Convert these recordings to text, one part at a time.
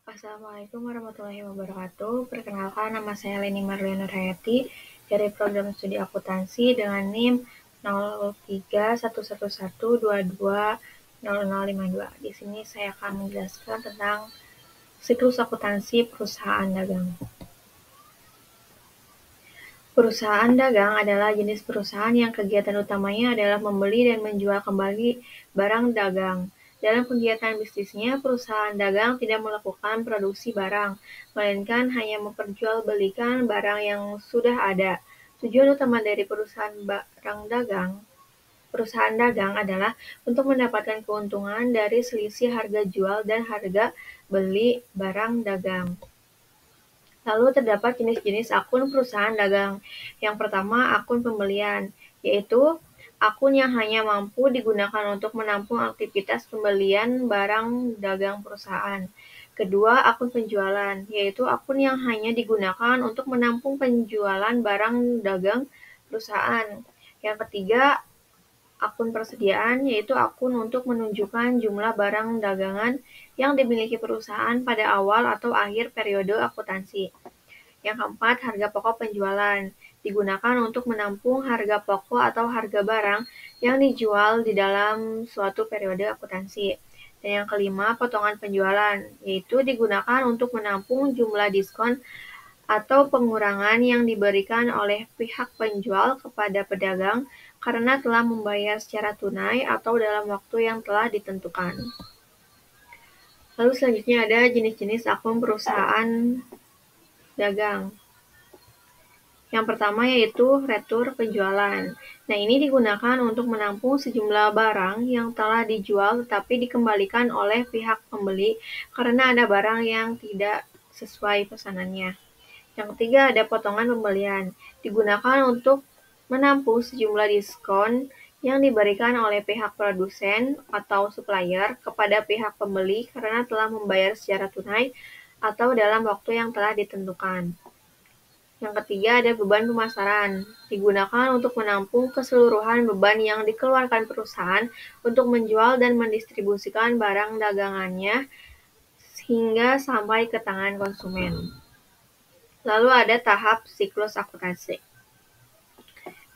Assalamualaikum warahmatullahi wabarakatuh. Perkenalkan, nama saya Leni Marliana Hayati dari program studi akuntansi dengan NIM 031112200052. Di sini saya akan menjelaskan tentang siklus akuntansi perusahaan dagang. Perusahaan dagang adalah jenis perusahaan yang kegiatan utamanya adalah membeli dan menjual kembali barang dagang. Dalam kegiatan bisnisnya, perusahaan dagang tidak melakukan produksi barang, melainkan hanya memperjualbelikan barang yang sudah ada. Tujuan utama dari perusahaan dagang adalah untuk mendapatkan keuntungan dari selisih harga jual dan harga beli barang dagang. Lalu terdapat jenis-jenis akun perusahaan dagang. Yang pertama, akun pembelian, yaitu akun yang hanya mampu digunakan untuk menampung aktivitas pembelian barang dagang perusahaan. Kedua, akun penjualan, yaitu akun yang hanya digunakan untuk menampung penjualan barang dagang perusahaan. Yang ketiga, akun persediaan, yaitu akun untuk menunjukkan jumlah barang dagangan yang dimiliki perusahaan pada awal atau akhir periode akuntansi. Yang keempat, harga pokok penjualan. Digunakan untuk menampung harga pokok atau harga barang yang dijual di dalam suatu periode akuntansi. Dan yang kelima, potongan penjualan, yaitu digunakan untuk menampung jumlah diskon atau pengurangan yang diberikan oleh pihak penjual kepada pedagang karena telah membayar secara tunai atau dalam waktu yang telah ditentukan. Lalu selanjutnya ada jenis-jenis akun perusahaan dagang. Yang pertama yaitu retur penjualan. Nah, ini digunakan untuk menampung sejumlah barang yang telah dijual tetapi dikembalikan oleh pihak pembeli karena ada barang yang tidak sesuai pesanannya. Yang ketiga ada potongan pembelian. Digunakan untuk menampung sejumlah diskon yang diberikan oleh pihak produsen atau supplier kepada pihak pembeli karena telah membayar secara tunai atau dalam waktu yang telah ditentukan. Yang ketiga ada beban pemasaran. Digunakan untuk menampung keseluruhan beban yang dikeluarkan perusahaan untuk menjual dan mendistribusikan barang dagangannya hingga sampai ke tangan konsumen. Lalu ada tahap siklus akuntansi.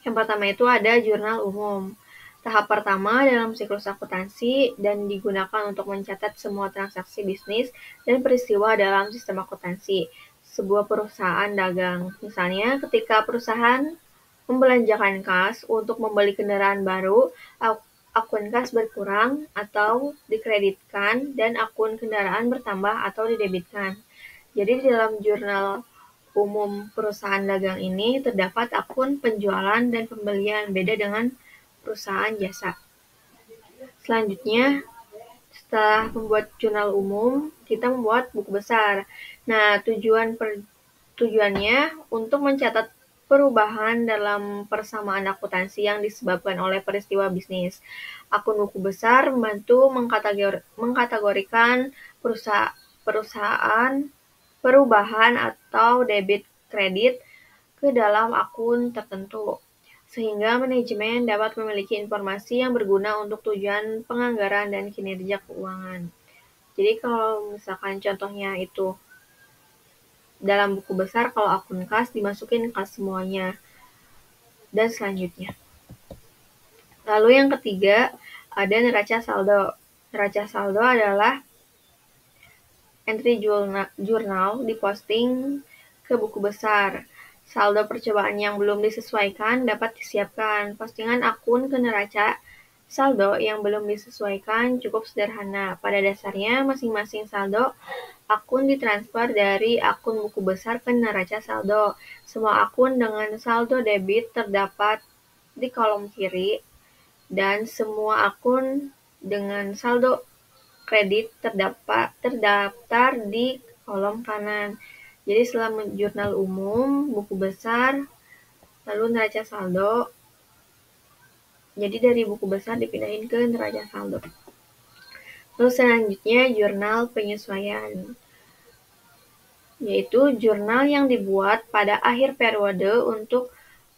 Yang pertama itu ada jurnal umum. Tahap pertama dalam siklus akuntansi dan digunakan untuk mencatat semua transaksi bisnis dan peristiwa dalam sistem akuntansi sebuah perusahaan dagang. Misalnya, ketika perusahaan membelanjakan kas untuk membeli kendaraan baru, akun kas berkurang atau dikreditkan dan akun kendaraan bertambah atau didebitkan. Jadi di dalam jurnal umum perusahaan dagang ini terdapat akun penjualan dan pembelian, beda dengan perusahaan jasa. Selanjutnya, setelah membuat jurnal umum, kita membuat buku besar. Nah, tujuannya untuk mencatat perubahan dalam persamaan akuntansi yang disebabkan oleh peristiwa bisnis. Akun buku besar membantu mengkategorikan perusahaan perubahan atau debit kredit ke dalam akun tertentu, sehingga manajemen dapat memiliki informasi yang berguna untuk tujuan penganggaran dan kinerja keuangan. Jadi kalau misalkan contohnya itu dalam buku besar, kalau akun kas dimasukin kas semuanya, dan selanjutnya. Lalu yang ketiga, ada neraca saldo. Neraca saldo adalah entry jurnal diposting ke buku besar. Saldo percobaan yang belum disesuaikan dapat disiapkan. Postingan akun ke neraca saldo yang belum disesuaikan cukup sederhana. Pada dasarnya, masing-masing saldo akun ditransfer dari akun buku besar ke neraca saldo. Semua akun dengan saldo debit terdapat di kolom kiri, dan semua akun dengan saldo kredit terdaftar di kolom kanan. Jadi setelah jurnal umum, buku besar, lalu neraca saldo, jadi dari buku besar dipindahin ke neraca saldo. Lalu selanjutnya jurnal penyesuaian, yaitu jurnal yang dibuat pada akhir periode untuk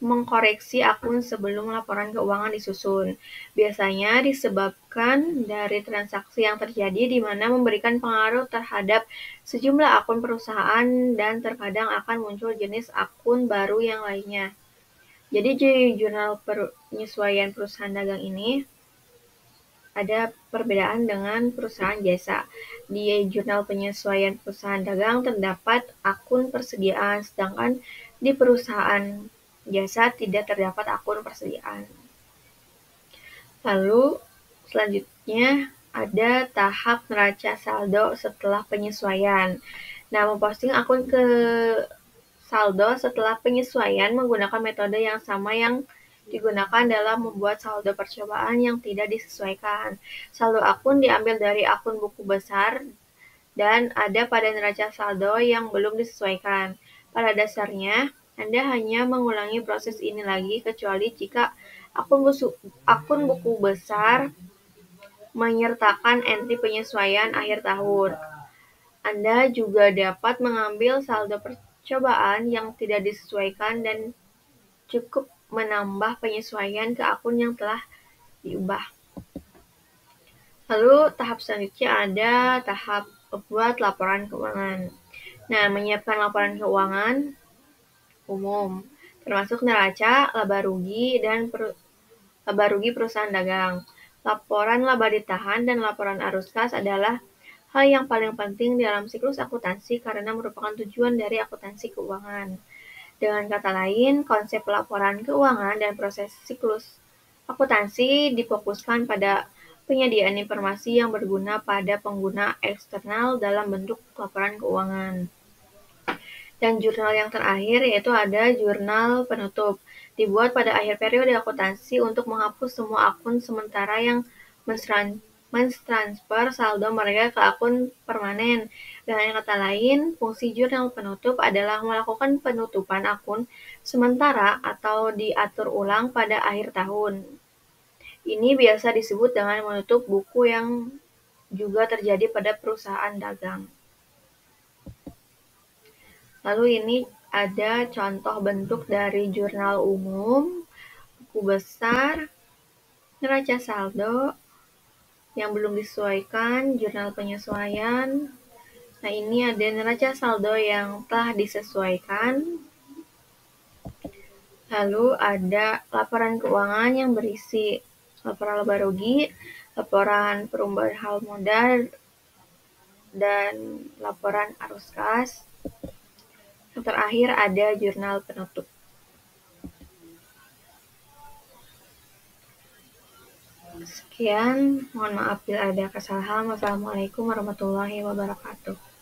mengkoreksi akun sebelum laporan keuangan disusun. Biasanya disebabkan dari transaksi yang terjadi di mana memberikan pengaruh terhadap sejumlah akun perusahaan dan terkadang akan muncul jenis akun baru yang lainnya. Jadi di jurnal penyesuaian perusahaan dagang ini ada perbedaan dengan perusahaan jasa. Di jurnal penyesuaian perusahaan dagang terdapat akun persediaan, sedangkan di perusahaan jasa tidak terdapat akun persediaan. Lalu selanjutnya ada tahap neraca saldo setelah penyesuaian. Nah, memposting akun ke saldo setelah penyesuaian menggunakan metode yang sama yang digunakan dalam membuat saldo percobaan yang tidak disesuaikan. Saldo akun diambil dari akun buku besar dan ada pada neraca saldo yang belum disesuaikan. Pada dasarnya, Anda hanya mengulangi proses ini lagi kecuali jika akun buku besar menyertakan entry penyesuaian akhir tahun. Anda juga dapat mengambil saldo percobaan yang tidak disesuaikan dan cukup menambah penyesuaian ke akun yang telah diubah. Lalu tahap selanjutnya ada tahap buat laporan keuangan. Nah, menyiapkan laporan keuangan umum, termasuk neraca, laba rugi, dan laba rugi perusahaan dagang. Laporan laba ditahan dan laporan arus kas adalah hal yang paling penting dalam siklus akuntansi karena merupakan tujuan dari akuntansi keuangan. Dengan kata lain, konsep laporan keuangan dan proses siklus akuntansi difokuskan pada penyediaan informasi yang berguna pada pengguna eksternal dalam bentuk laporan keuangan. Dan jurnal yang terakhir yaitu ada jurnal penutup, dibuat pada akhir periode akuntansi untuk menghapus semua akun sementara yang mentransfer saldo mereka ke akun permanen. Dengan kata lain, fungsi jurnal penutup adalah melakukan penutupan akun sementara atau diatur ulang pada akhir tahun. Ini biasa disebut dengan menutup buku yang juga terjadi pada perusahaan dagang. Lalu ini ada contoh bentuk dari jurnal umum, buku besar, neraca saldo yang belum disesuaikan, jurnal penyesuaian. Nah, ini ada neraca saldo yang telah disesuaikan. Lalu ada laporan keuangan yang berisi laporan laba rugi, laporan perubahan hal modal, dan laporan arus kas. Yang terakhir ada jurnal penutup. Sekian, mohon maaf bila ada kesalahan. Wassalamualaikum warahmatullahi wabarakatuh.